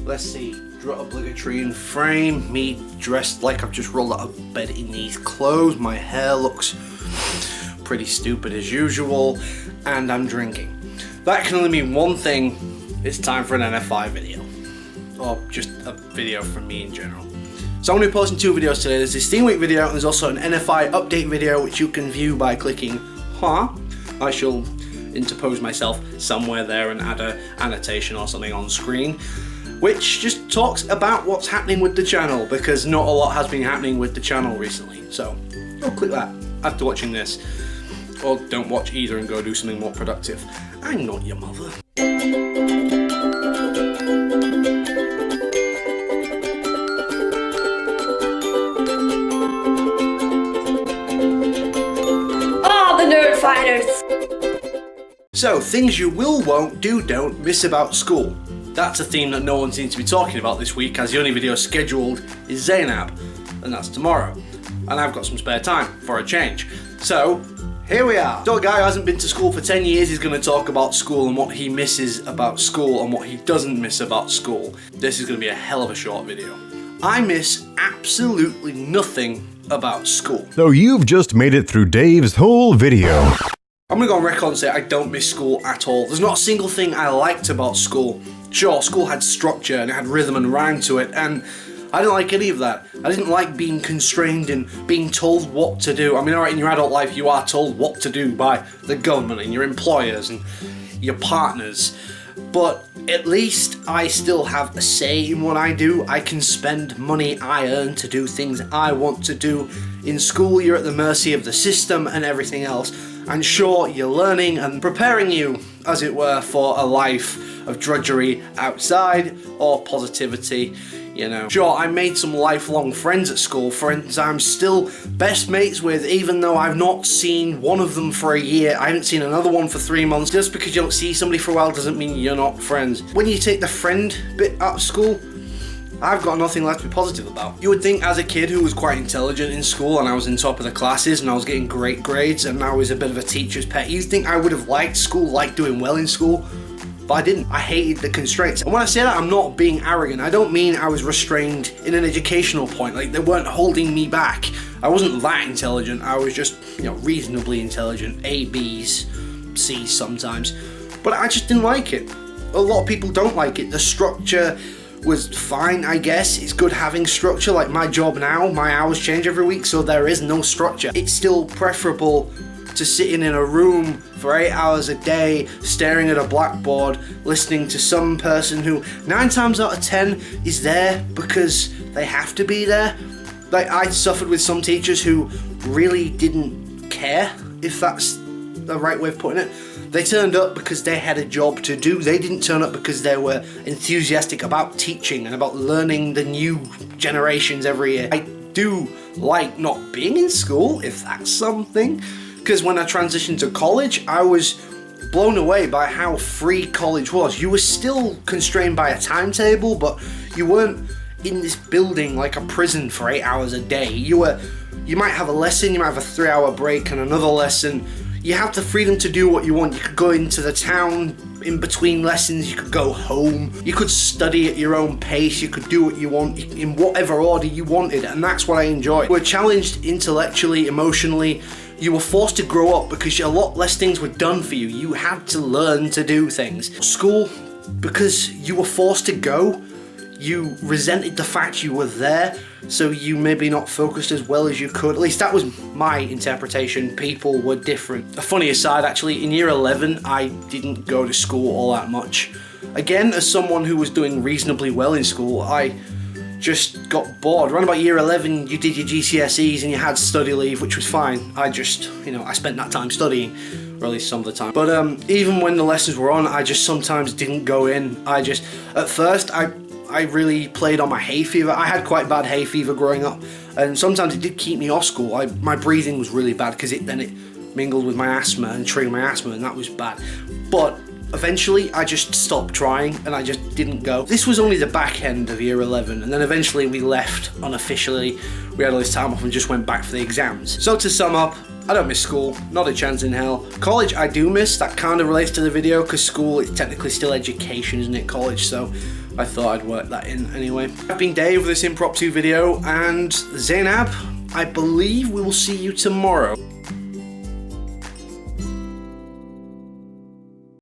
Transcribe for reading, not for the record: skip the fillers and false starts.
Let's see, obligatory in frame, me dressed like I've just rolled out of bed in these clothes, my hair looks pretty stupid as usual, and I'm drinking. That can only mean one thing: it's time for an NFI video, or just a video from me in general. So I'm going to be posting 2 videos today. There's this theme week video and there's also an NFI update video which you can view by clicking I shall interpose myself somewhere there and add an annotation or something on screen which just talks about what's happening with the channel, because not a lot has been happening with the channel recently. So go click that after watching this, or don't watch either and go do something more productive. I'm not your mother. So, things you will, won't, do, don't miss about school. That's a theme that no one seems to be talking about this week, as the only video scheduled is Zainab, and that's tomorrow. And I've got some spare time, for a change. So, here we are. So a guy who hasn't been to school for 10 years is going to talk about school and what he misses about school and what he doesn't miss about school. This is going to be a hell of a short video. I miss absolutely nothing about school. So you've just made it through Dave's whole video. I'm gonna go on record and say I don't miss school at all. There's not a single thing I liked about school. Sure, school had structure and it had rhythm and rhyme to it, and I didn't like any of that. I didn't like being constrained and being told what to do. I mean, alright, in your adult life you are told what to do by the government and your employers and your partners, but at least I still have a say in what I do. I can spend money I earn to do things I want to do. In school, you're at the mercy of the system and everything else. And sure, you're learning and preparing you, as it were, for a life of drudgery outside or positivity, you know. Sure, I made some lifelong friends at school, friends I'm still best mates with, even though I've not seen one of them for a year. I haven't seen another one for 3 months. Just because you don't see somebody for a while doesn't mean you're not friends. When you take the friend bit out of school, I've got nothing left to be positive about. You would think as a kid who was quite intelligent in school and I was in top of the classes and I was getting great grades and I was a bit of a teacher's pet, you'd think I would have liked school, liked doing well in school, but I didn't. I hated the constraints. And when I say that, I'm not being arrogant. I don't mean I was restrained in an educational point, like they weren't holding me back. I wasn't that intelligent, I was just, you know, reasonably intelligent, A, B's, C's sometimes, but I just didn't like it. A lot of people don't like it. The structure was fine, I guess. It's good having structure. Like my job now, my hours change every week, so there is no structure. It's still preferable to sitting in a room for 8 hours a day, staring at a blackboard, listening to some person who 9 times out of 10 is there because they have to be there. Like, I suffered with some teachers who really didn't care, if that's the right way of putting it. They turned up because they had a job to do. They didn't turn up because they were enthusiastic about teaching and about learning the new generations every year. I do like not being in school, if that's something, because when I transitioned to college, I was blown away by how free college was. You were still constrained by a timetable, but you weren't in this building like a prison for 8 hours a day. You might have a lesson, you might have a 3-hour break and another lesson. You have the freedom to do what you want. You could go into the town in between lessons, you could go home, you could study at your own pace, you could do what you want in whatever order you wanted, and that's what I enjoyed. You were challenged intellectually, emotionally, you were forced to grow up because a lot less things were done for you. You had to learn to do things. School, because you were forced to go, you resented the fact you were there, so you maybe not focused as well as you could. At least that was my interpretation. People were different. A funny aside, actually, in year 11, I didn't go to school all that much. Again, as someone who was doing reasonably well in school, I just got bored. Around about year 11, you did your GCSEs and you had study leave, which was fine. I just, I spent that time studying, or at least some of the time. But even when the lessons were on, I just sometimes didn't go in. At first, I really played on my hay fever. I had quite bad hay fever growing up, and sometimes it did keep me off school. My breathing was really bad because it mingled with my asthma and triggered my asthma, and that was bad. But eventually I just stopped trying and I just didn't go. This was only the back end of year 11, and then eventually we left unofficially. We had all this time off and just went back for the exams. So to sum up, I don't miss school, not a chance in hell. College I do miss. That kind of relates to the video because school is technically still education, isn't it? College, so I thought I'd work that in anyway. I've been Dave with this impromptu video, and Zainab, I believe we will see you tomorrow.